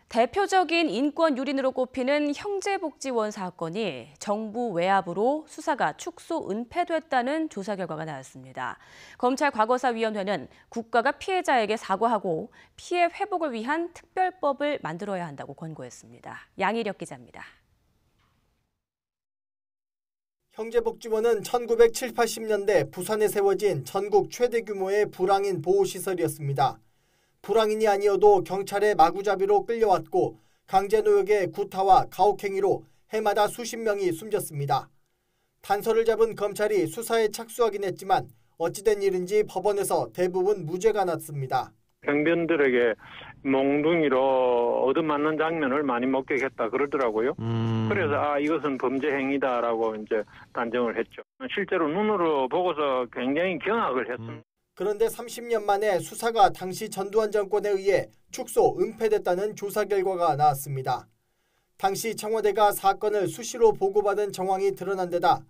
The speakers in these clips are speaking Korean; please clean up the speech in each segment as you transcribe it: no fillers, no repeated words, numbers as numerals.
대표적인 인권 유린으로 꼽히는 형제복지원 사건이 정부 외압으로 수사가 축소 은폐됐다는 조사 결과가 나왔습니다. 검찰 과거사위원회는 국가가 피해자에게 사과하고 피해 회복을 위한 특별법을 만들어야 한다고 권고했습니다. 양희력 기자입니다. 형제복지원은 1970, 80년대 부산에 세워진 전국 최대 규모의 불황인 보호시설이었습니다. 불황인이 아니어도 경찰의 마구잡이로 끌려왔고 강제노역의 구타와 가혹행위로 해마다 수십 명이 숨졌습니다. 단서를 잡은 검찰이 수사에 착수하긴 했지만 어찌된 일인지 법원에서 대부분 무죄가 났습니다. 경비원들에게 몽둥이로 얻어맞는 장면을 많이 목격했다 그러더라고요. 그래서 이것은 범죄 행위다라고 이제 단정을 했죠. 실제로 눈으로 보고서 굉장히 경악을 했습니다. 그런데 30년 만에 수사가 당시 전두환 정권에 의해 축소, 은폐됐다는 조사 결과가 나왔습니다. 당시 청와대가 사건을 수시로 보고받은 정황이 드러난 데다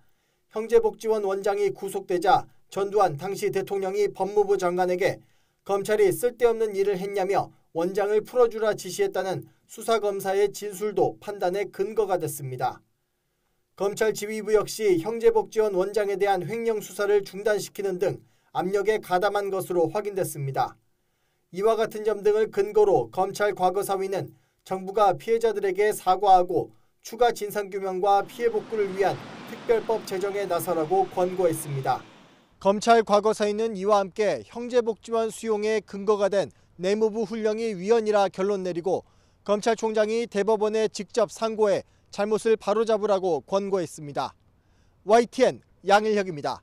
형제복지원 원장이 구속되자 전두환 당시 대통령이 법무부 장관에게 검찰이 쓸데없는 일을 했냐며 원장을 풀어주라 지시했다는 수사검사의 진술도 판단의 근거가 됐습니다. 검찰 지휘부 역시 형제복지원 원장에 대한 횡령 수사를 중단시키는 등 압력에 가담한 것으로 확인됐습니다. 이와 같은 점 등을 근거로 검찰 과거사위는 정부가 피해자들에게 사과하고 추가 진상규명과 피해 복구를 위한 특별법 제정에 나서라고 권고했습니다. 검찰 과거사위는 이와 함께 형제복지원 수용의 근거가 된 내무부 훈령이 위헌이라 결론 내리고 검찰총장이 대법원에 직접 상고해 잘못을 바로잡으라고 권고했습니다. YTN 양일혁입니다.